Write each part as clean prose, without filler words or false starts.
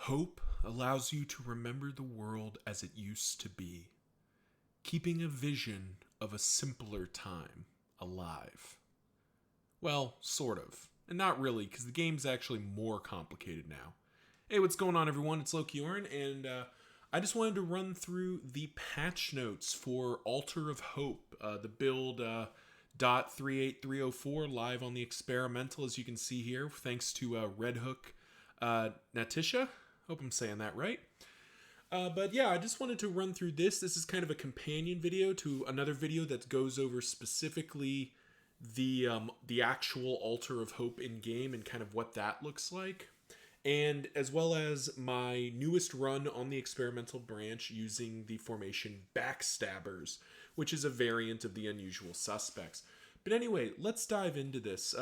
Hope allows you to remember the world as it used to be, keeping a vision of a simpler time alive. Well, sort of. And not really, because the game's actually more complicated now. Hey, what's going on, everyone? It's Lokiorn, and I just wanted to run through the patch notes for Altar of Hope, the build .38304 live on the experimental, as you can see here, thanks to Red Hook Natisha. Hope I'm saying that right. But yeah, I just wanted to run through this. This is kind of a companion video to another video that goes over specifically the actual Altar of Hope in game and kind of what that looks like, and as well as my newest run on the experimental branch using the formation Backstabbers, which is a variant of the Unusual Suspects. But anyway, let's dive into this.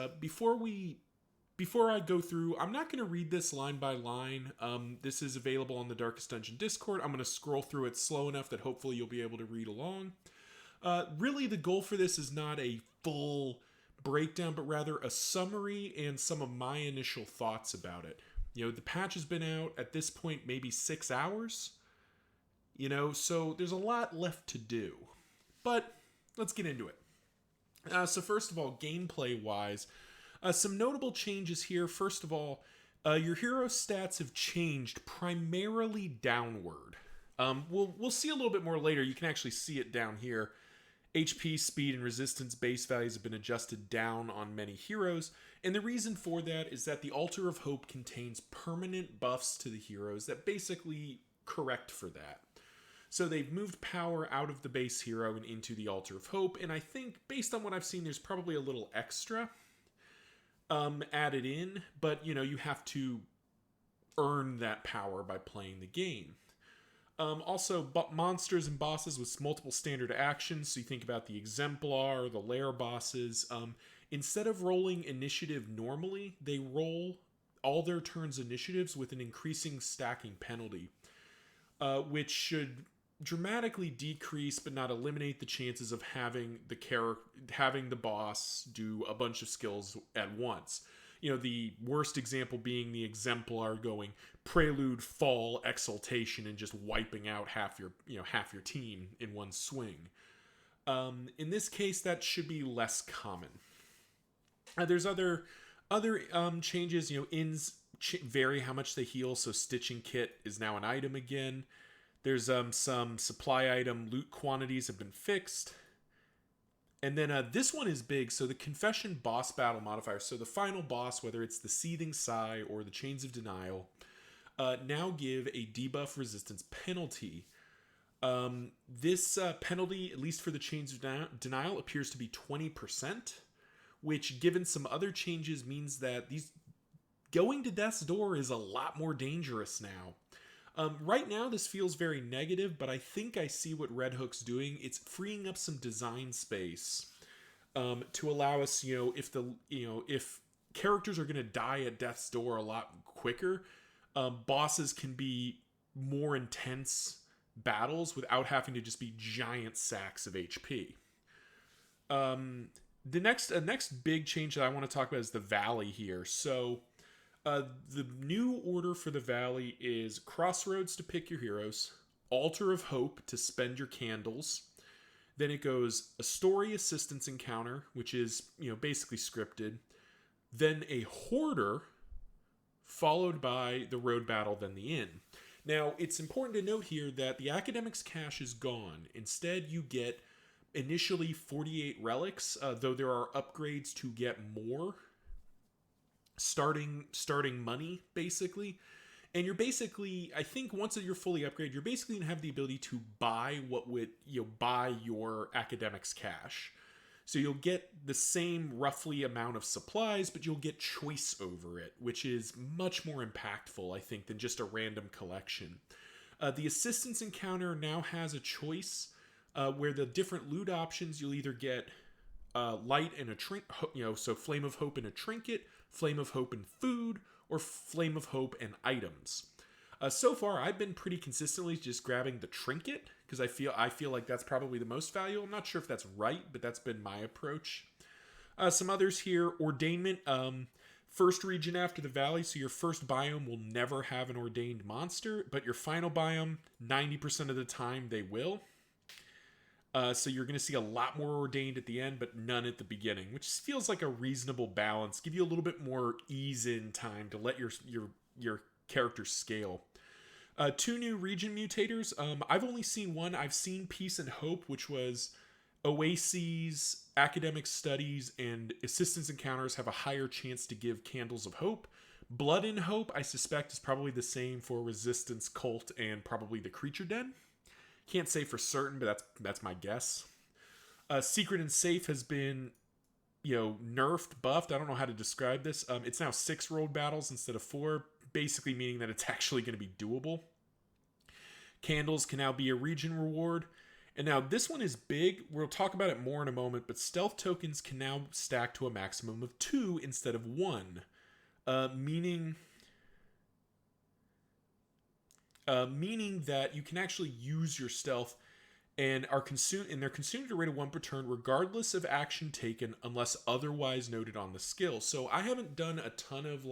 Before I go through, I'm not going to read this line by line. This is available on the Darkest Dungeon Discord. I'm going to scroll through it slow enough that hopefully you'll be able to read along. Really, the goal for this is not a full breakdown, but rather a summary and some of my initial thoughts about it. You know, the patch has been out at this point maybe 6 hours. You know, so there's a lot left to do. But let's get into it. So first of all, gameplay-wise, some notable changes here. First of all, your hero stats have changed primarily downward. We'll see a little bit more later. You can actually see it down here. HP, speed, and resistance base values have been adjusted down on many heroes, and the reason for that is that the Altar of Hope contains permanent buffs to the heroes that basically correct for that. So they've moved power out of the base hero and into the Altar of Hope, and I think, based on what I've seen, there's probably a little extra added in, but, you know, you have to earn that power by playing the game. Also, monsters and bosses with multiple standard actions, so you think about the Exemplar, the Lair bosses, instead of rolling initiative normally, they roll all their turns initiatives with an increasing stacking penalty, which should dramatically decrease but not eliminate the chances of having the boss do a bunch of skills at once. You know, the worst example being the Exemplar going Prelude, Fall, Exaltation, and just wiping out half your team in one swing. In this case, that should be less common. There's other changes. You know, inns vary how much they heal, so Stitching Kit is now an item again. There's some supply item loot quantities have been fixed. And then this one is big. So the Confession boss battle modifier. So the final boss, whether it's the Seething, Sigh, or the Chains of Denial, now give a debuff resistance penalty. This penalty, at least for the Chains of Denial, appears to be 20%, which, given some other changes, means that going to Death's Door is a lot more dangerous now. Right now, this feels very negative, but I think I see what Red Hook's doing. It's freeing up some design space to allow us, if characters are going to die at Death's Door a lot quicker, bosses can be more intense battles without having to just be giant sacks of HP. The next big change that I want to talk about is the Valley here. So the new order for the Valley is Crossroads to pick your heroes, Altar of Hope to spend your candles. Then it goes a story assistance encounter, which is, basically scripted. Then a Hoarder, followed by the road battle, then the inn. Now, it's important to note here that the Academic's cache is gone. Instead, you get initially 48 relics, though there are upgrades to get more. Starting money, basically. And you're basically, I think once you're fully upgraded, you're basically going to have the ability to buy buy your Academic's cache. So you'll get the same roughly amount of supplies, but you'll get choice over it, which is much more impactful, I think, than just a random collection. The assistance encounter now has a choice where the different loot options, you'll either get light and a trinket, so Flame of Hope and a trinket, Flame of Hope and food, or Flame of Hope and items. So far, I've been pretty consistently just grabbing the trinket because I feel like that's probably the most valuable. I'm not sure if that's right, but that's been my approach. Some others here: Ordainment. First region after the valley, so your first biome will never have an ordained monster, but your final biome, 90% of the time they will. So you're going to see a lot more ordained at the end, but none at the beginning, which feels like a reasonable balance. Give you a little bit more ease in time to let your character scale. 2 new region mutators. I've only seen one. I've seen Peace and Hope, which was oases, academic studies, and assistance encounters have a higher chance to give Candles of Hope. Blood and Hope, I suspect, is probably the same for Resistance, Cult, and probably the Creature Den. Can't say for certain, but that's my guess. Secret and Safe has been, nerfed, buffed. I don't know how to describe this. It's now 6 rolled battles instead of 4, basically meaning that it's actually going to be doable. Candles can now be a region reward. And now this one is big. We'll talk about it more in a moment, but stealth tokens can now stack to a maximum of 2 instead of 1, meaning that you can actually use your stealth and they're consumed at a rate of 1 per turn regardless of action taken unless otherwise noted on the skill. So I haven't done a ton of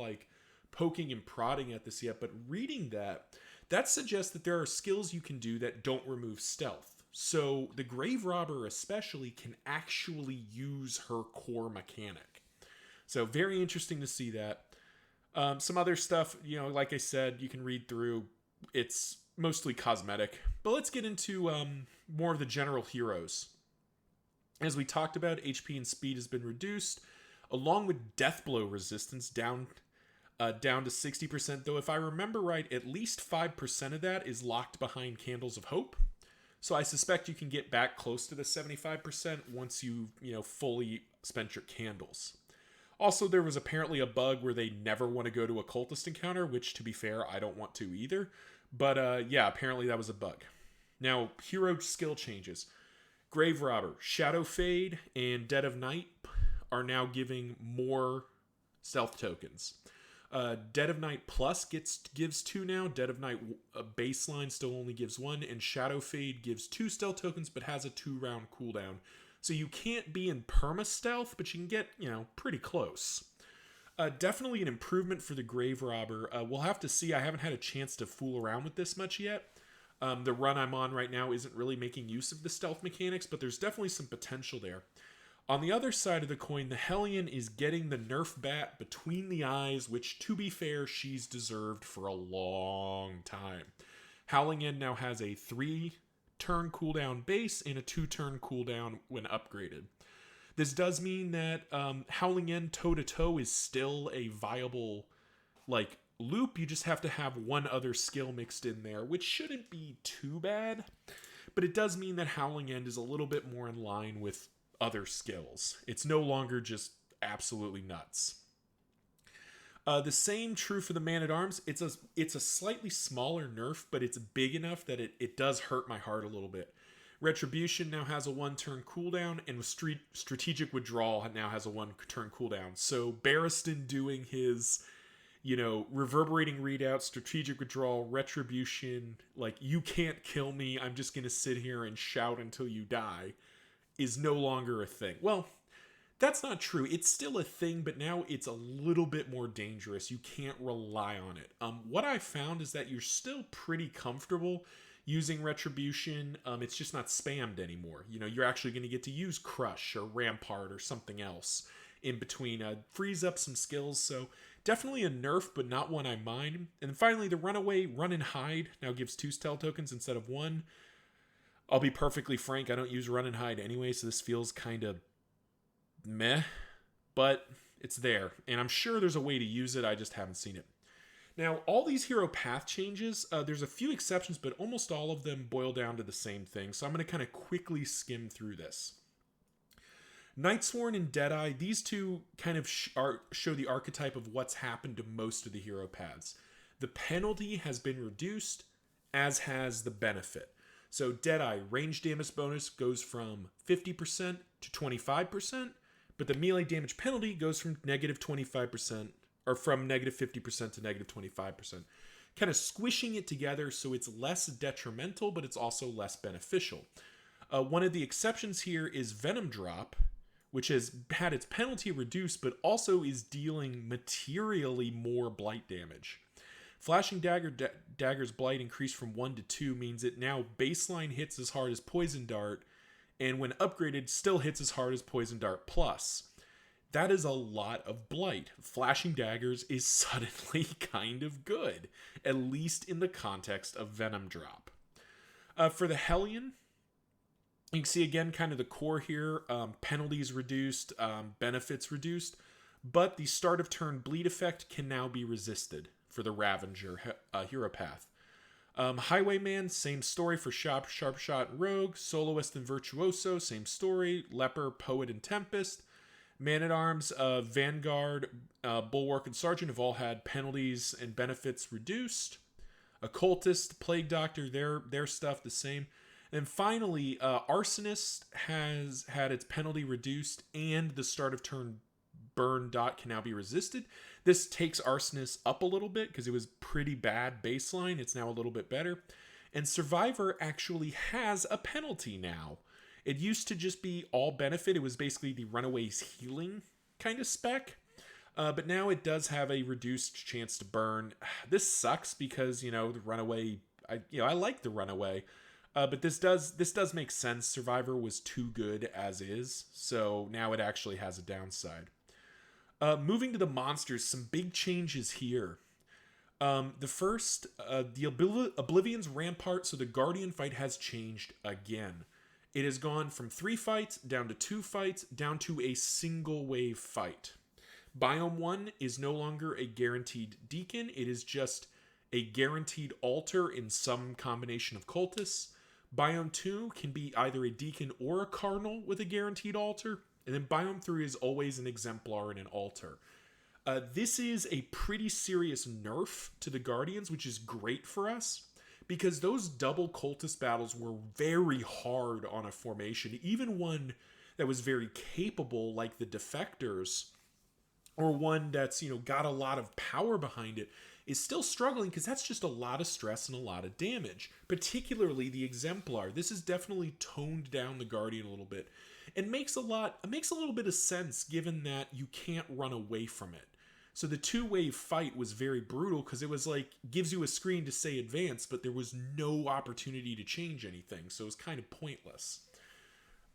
poking and prodding at this yet, but reading that suggests that there are skills you can do that don't remove stealth. So the Grave Robber especially can actually use her core mechanic. So very interesting to see that. Some other stuff, like I said, you can read through. It's mostly cosmetic. But let's get into more of the general heroes. As we talked about, HP and speed has been reduced, along with death blow resistance down to 60%. Though if I remember right, at least 5% of that is locked behind Candles of Hope. So I suspect you can get back close to the 75% once you've fully spent your candles. Also, there was apparently a bug where they never want to go to a cultist encounter, which, to be fair, I don't want to either. But yeah, apparently that was a bug. Now, hero skill changes. Grave Robber, Shadow Fade, and Dead of Night are now giving more stealth tokens. Dead of Night Plus gives 2 now. Dead of Night baseline still only gives 1. And Shadow Fade gives 2 stealth tokens, but has a 2-round cooldown. So you can't be in perma-stealth, but you can get, pretty close. Definitely an improvement for the Grave Robber. We'll have to see. I haven't had a chance to fool around with this much yet. The run I'm on right now isn't really making use of the stealth mechanics, but there's definitely some potential there. On the other side of the coin, the Hellion is getting the nerf bat between the eyes, which, to be fair, she's deserved for a long time. Howling End now has a 3-turn cooldown base and a 2-turn cooldown when upgraded. This does mean that Howling End toe-to-toe is still a viable loop. You just have to have one other skill mixed in there, which shouldn't be too bad. But it does mean that Howling End is a little bit more in line with other skills. It's no longer just absolutely nuts. The same true for the Man-at-Arms. It's a slightly smaller nerf, but it's big enough that it does hurt my heart a little bit. Retribution now has a 1-turn cooldown, and with Strategic Withdrawal now has a 1-turn cooldown. So Barristan doing his, reverberating readout, Strategic Withdrawal, Retribution, you can't kill me, I'm just going to sit here and shout until you die, is no longer a thing. Well, that's not true. It's still a thing, but now it's a little bit more dangerous. You can't rely on it. What I found is that you're still pretty comfortable using Retribution. It's just not spammed anymore. You're actually going to get to use Crush or Rampart or something else in between. Frees up some skills, so definitely a nerf, but not one I mind. And then finally, the Runaway Run and Hide now gives 2 stealth tokens instead of 1. I'll be perfectly frank, I don't use Run and Hide anyway, so this feels kind of meh, but it's there. And I'm sure there's a way to use it, I just haven't seen it. Now, all these hero path changes, there's a few exceptions, but almost all of them boil down to the same thing, so I'm going to kind of quickly skim through this. Nightsworn and Deadeye, these two kind of show the archetype of what's happened to most of the hero paths. The penalty has been reduced, as has the benefit. So Deadeye, range damage bonus goes from 50% to 25%, but the melee damage penalty goes from negative 25%, or from negative 50% to negative 25%. Kind of squishing it together so it's less detrimental, but it's also less beneficial. One of the exceptions here is Venom Drop, which has had its penalty reduced, but also is dealing materially more blight damage. Flashing Dagger's blight increased from 1 to 2 means it now baseline hits as hard as Poison Dart, and when upgraded, still hits as hard as Poison Dart Plus. That is a lot of blight. Flashing Daggers is suddenly kind of good, at least in the context of Venom Drop. For the Hellion, you can see again kind of the core here. Penalties reduced, benefits reduced, but the start of turn bleed effect can now be resisted for the Ravager hero path. Highwayman, same story for Sharpshot and Rogue. Soloist and Virtuoso, same story. Leper, Poet, and Tempest. Man-at-Arms, Vanguard, Bulwark, and Sergeant have all had penalties and benefits reduced. Occultist, Plague Doctor, their stuff the same. And finally, Arsonist has had its penalty reduced, and the start of turn burn dot can now be resisted. This takes Arsonist up a little bit because it was pretty bad baseline. It's now a little bit better. And Survivor actually has a penalty now. It used to just be all benefit. It was basically the Runaway's healing kind of spec. But now it does have a reduced chance to burn. This sucks because, the Runaway, I like the Runaway. But this does make sense. Survivor was too good as is. So now it actually has a downside. Moving to the monsters, some big changes here. The first, the Oblivion's Rampart, so the Guardian fight has changed again. It has gone from 3 fights, down to 2 fights, down to a single wave fight. Biome 1 is no longer a guaranteed Deacon. It is just a guaranteed altar in some combination of cultists. Biome 2 can be either a Deacon or a Cardinal with a guaranteed altar. And then Biome 3 is always an Exemplar and an altar. This is a pretty serious nerf to the Guardians, which is great for us. Because those double cultist battles were very hard on a formation. Even one that was very capable, like the Defectors, or one that's, got a lot of power behind it, is still struggling because that's just a lot of stress and a lot of damage. Particularly the Exemplar. This has definitely toned down the Guardian a little bit. And makes a little bit of sense given that you can't run away from it. So the 2-wave fight was very brutal because it was like, gives you a screen to say advance, but there was no opportunity to change anything. So it was kind of pointless.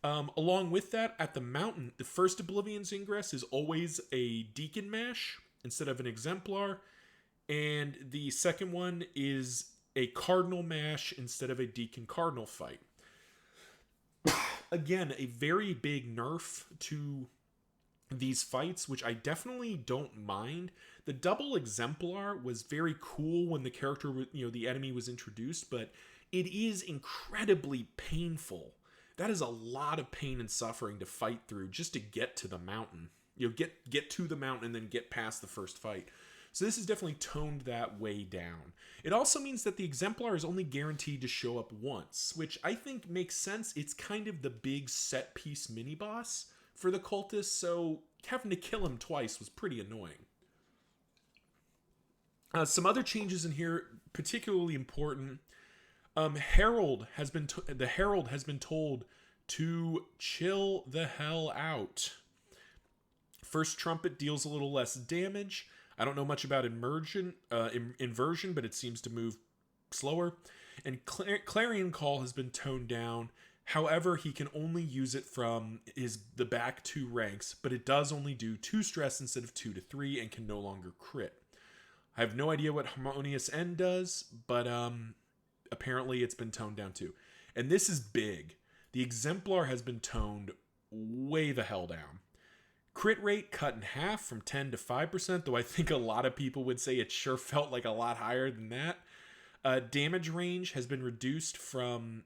Along with that, at the mountain, the first Oblivion's Ingress is always a Deacon Mash instead of an Exemplar. And the second one is a Cardinal Mash instead of a Deacon Cardinal fight. Again, a very big nerf to these fights, which I definitely don't mind. The double Exemplar was very cool when the character, the enemy was introduced, but it is incredibly painful. That is a lot of pain and suffering to fight through just to get to the mountain. Get to the mountain and then get past the first fight. So this has definitely toned that way down. It also means that the Exemplar is only guaranteed to show up once, which I think makes sense. It's kind of the big set piece mini boss for the cultists, so having to kill him twice was pretty annoying. Some other changes in here, particularly important. Herald has been told to chill the hell out. First Trumpet deals a little less damage. I don't know much about inversion, but it seems to move slower. And Clarion Call has been toned down. However, he can only use it from the back 2 ranks, but it does only do 2 stress instead of 2 to 3 and can no longer crit. I have no idea what Harmonious End does, but apparently it's been toned down too. And this is big. The Exemplar has been toned way the hell down. Crit rate cut in half from 10 to 5%, though I think a lot of people would say it sure felt like a lot higher than that. Damage range has been reduced from,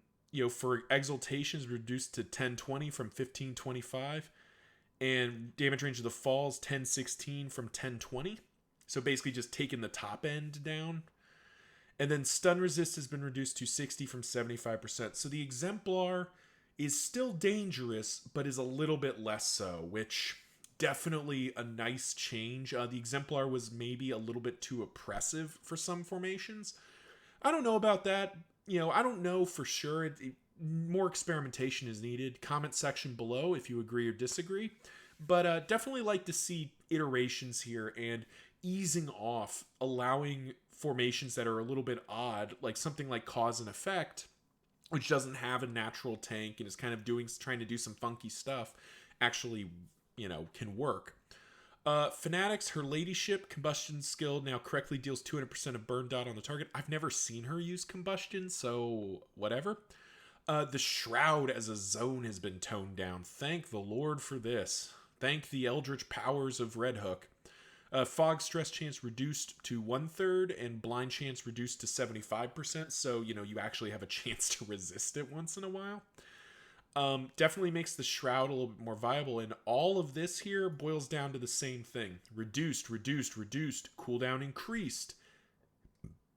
for Exaltations, reduced to 10-20 from 15-25. And damage range of the falls, 10-16 from 10-20. So basically just taking the top end down. And then stun resist has been reduced to 60 from 75%. So the Exemplar is still dangerous, but is a little bit less so, which definitely a nice change. The Exemplar was maybe a little bit too oppressive for some formations. I don't know about that. I don't know for sure. more experimentation is needed. Comment section below if you agree or disagree. But definitely like to see iterations here and easing off, allowing formations that are a little bit odd, like something like Cause and Effect, which doesn't have a natural tank and is kind of trying to do some funky stuff, actually, can work. Fanatics, her ladyship combustion skill now correctly deals 200% of burn dot on the target. I've never seen her use combustion, so whatever. The Shroud as a zone has been toned down. Thank the Lord for this. Thank the eldritch powers of Red Hook. Fog stress chance reduced to 1/3 and blind chance reduced to 75%. So, you actually have a chance to resist it once in a while. Definitely makes the Shroud a little bit more viable. And all of this here boils down to the same thing. Reduced, cooldown increased.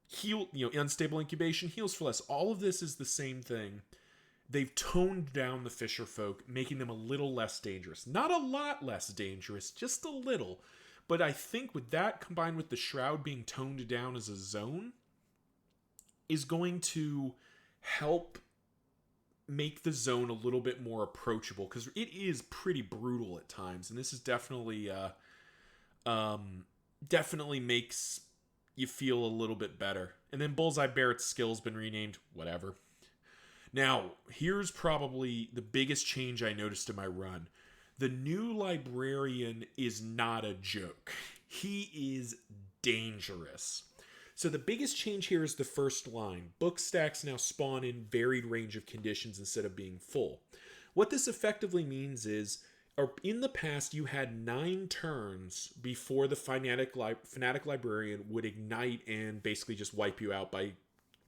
Heal, unstable incubation, heals for less. All of this is the same thing. They've toned down the Fisher folk, making them a little less dangerous. Not a lot less dangerous, just a little. But I think with that combined with the Shroud being toned down as a zone is going to help make the zone a little bit more approachable, because it is pretty brutal at times, and this is definitely definitely makes you feel a little bit better. And then Bullseye Barrett's skill's been renamed, whatever. Now, here's probably the biggest change I noticed in my run. The new Librarian is not a joke. He is dangerous. So the biggest change here is the first line. Book stacks now spawn in varied range of conditions instead of being full. What this effectively means is, in the past, you had 9 turns before the Fanatic Librarian would ignite and basically just wipe you out by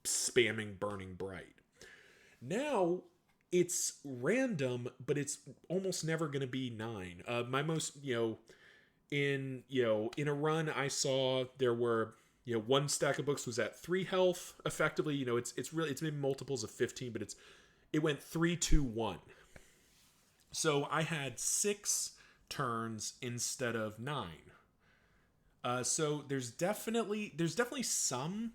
spamming Burning Bright. Now, it's random, but it's almost never going to be 9. My most, in a run I saw, there were, one stack of books was at 3 health. Effectively, it's maybe multiples of 15, but it went 3, 2, 1. So I had 6 turns instead of 9. So there's definitely some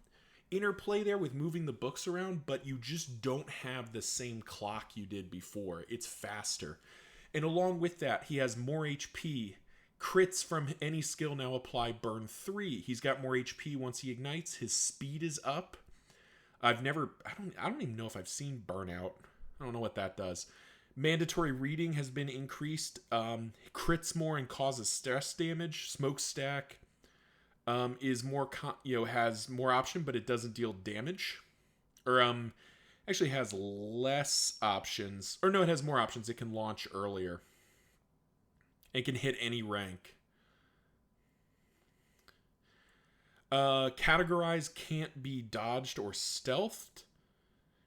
interplay there with moving the books around, but you just don't have the same clock you did before. It's faster. And along with that, he has more HP. Crits from any skill now apply burn 3. He's got more HP once he ignites. His speed is up. I don't even know if I've seen burnout. I don't know what that does. Mandatory reading has been increased. Crits more and causes stress damage. Smokestack is more has more option, but it doesn't deal damage. Or actually has less options. Or no, it has more options. It can launch earlier. It can hit any rank. Categorize can't be dodged or stealthed.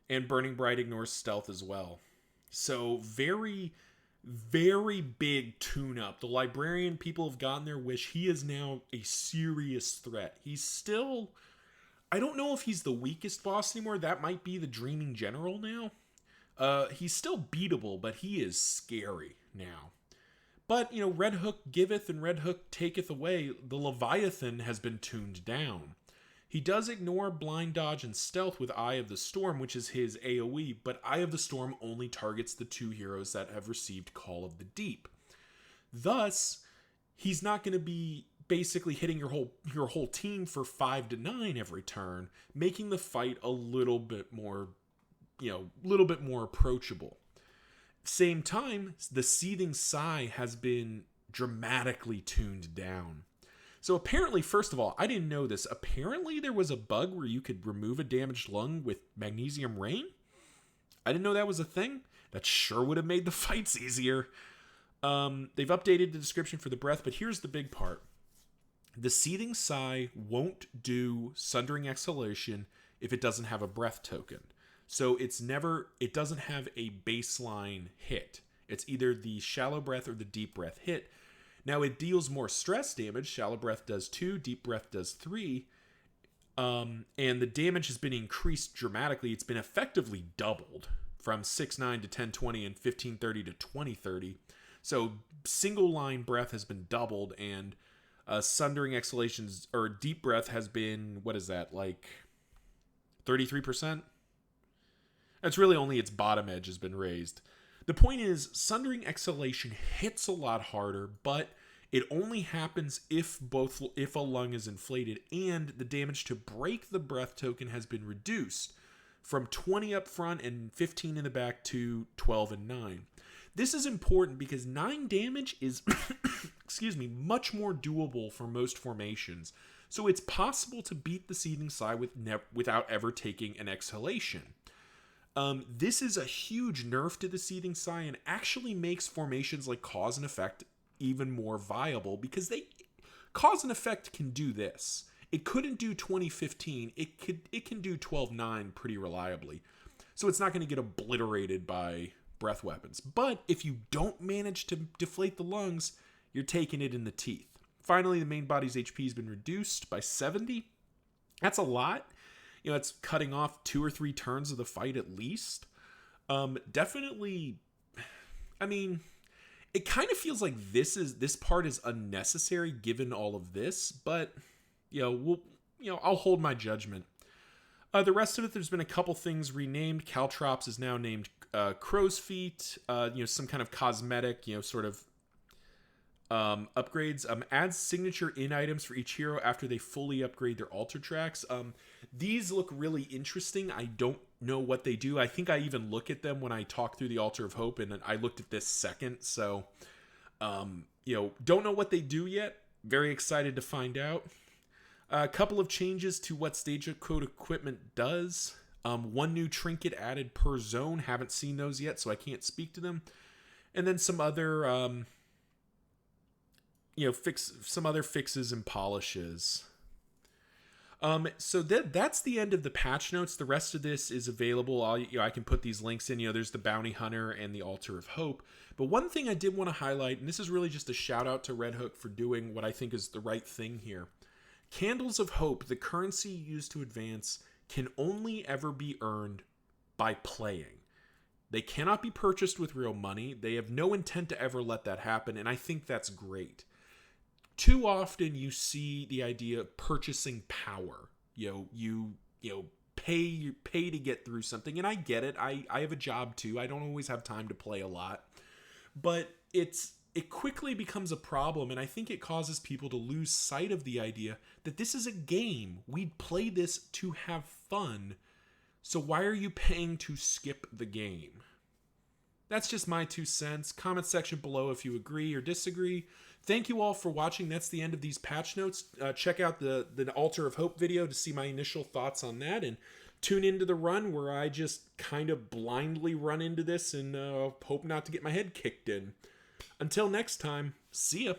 And Burning Bright ignores stealth as well. So very, very big tune-up. The Librarian, people have gotten their wish. He is now a serious threat. He's still... I don't know if he's the weakest boss anymore. That might be the Dreaming General now. He's still beatable, but he is scary now. But, Red Hook giveth and Red Hook taketh away. The Leviathan has been tuned down. He does ignore blind dodge and stealth with Eye of the Storm, which is his AoE, but Eye of the Storm only targets the 2 heroes that have received Call of the Deep. Thus, he's not going to be basically hitting your whole team for 5 to 9 every turn, making the fight a little bit more approachable. Same time, the Seething Sigh has been dramatically tuned down. So apparently, first of all, I didn't know this. Apparently there was a bug where you could remove a damaged lung with Magnesium Rain. I didn't know that was a thing. That sure would have made the fights easier. They've updated the description for the breath, but here's the big part. The Seething Sigh won't do Sundering Exhalation if it doesn't have a breath token. So it doesn't have a baseline hit. It's either the Shallow Breath or the Deep Breath hit. Now, it deals more stress damage. Shallow Breath does 2, Deep Breath does 3. And the damage has been increased dramatically. It's been effectively doubled from 6.9 to 10.20 and 15.30 to 20.30. So, single line breath has been doubled, and Sundering Exhalations, or Deep Breath has been, what is that, like 33%? It's really only its bottom edge has been raised. The point is, Sundering Exhalation hits a lot harder, but it only happens if a lung is inflated and the damage to break the breath token has been reduced from 20 up front and 15 in the back to 12 and 9. This is important because 9 damage is excuse me, much more doable for most formations. So it's possible to beat the Seething Sigh without ever taking an exhalation. This is a huge nerf to the Seething Sigh and actually makes formations like Cause and Effect even more viable because Cause and Effect can do this. It couldn't do 2015. It can do 12-9 pretty reliably. So it's not going to get obliterated by breath weapons. But if you don't manage to deflate the lungs, you're taking it in the teeth. Finally, the main body's HP has been reduced by 70. That's a lot. You know, it's cutting off 2 or 3 turns of the fight at least. Definitely, I mean, it kind of feels like this part is unnecessary given all of this, but I'll hold my judgment. The rest of it, there's been a couple things renamed. Caltrops is now named Crow's Feet. Some kind of cosmetic, sort of upgrades. Adds signature in items for each hero after they fully upgrade their altar tracks. These look really interesting. I don't know what they do. I think I even look at them when I talk through the Altar of Hope, and I looked at this second. So, don't know what they do yet. Very excited to find out. A couple of changes to what stage code equipment does. One new trinket added per zone. Haven't seen those yet, so I can't speak to them. And then some other, some other fixes and polishes. So that's the end of the patch notes. The rest of this is available. I can put these links in. There's the Bounty Hunter and the Altar of Hope. But one thing I did want to highlight, and this is really just a shout out to Red Hook for doing what I think is the right thing here. Candles of Hope, the currency used to advance, can only ever be earned by playing. They cannot be purchased with real money. They have no intent to ever let that happen, and I think that's great. Too often you see the idea of purchasing power. You pay to get through something, and I get it. I have a job too. I don't always have time to play a lot. But it quickly becomes a problem, and I think it causes people to lose sight of the idea that this is a game. We play this to have fun, so why are you paying to skip the game? That's just my 2 cents. Comment section below if you agree or disagree. Thank you all for watching. That's the end of these patch notes. Check out the Altar of Hope video to see my initial thoughts on that, and tune into the run where I just kind of blindly run into this and hope not to get my head kicked in. Until next time, see ya.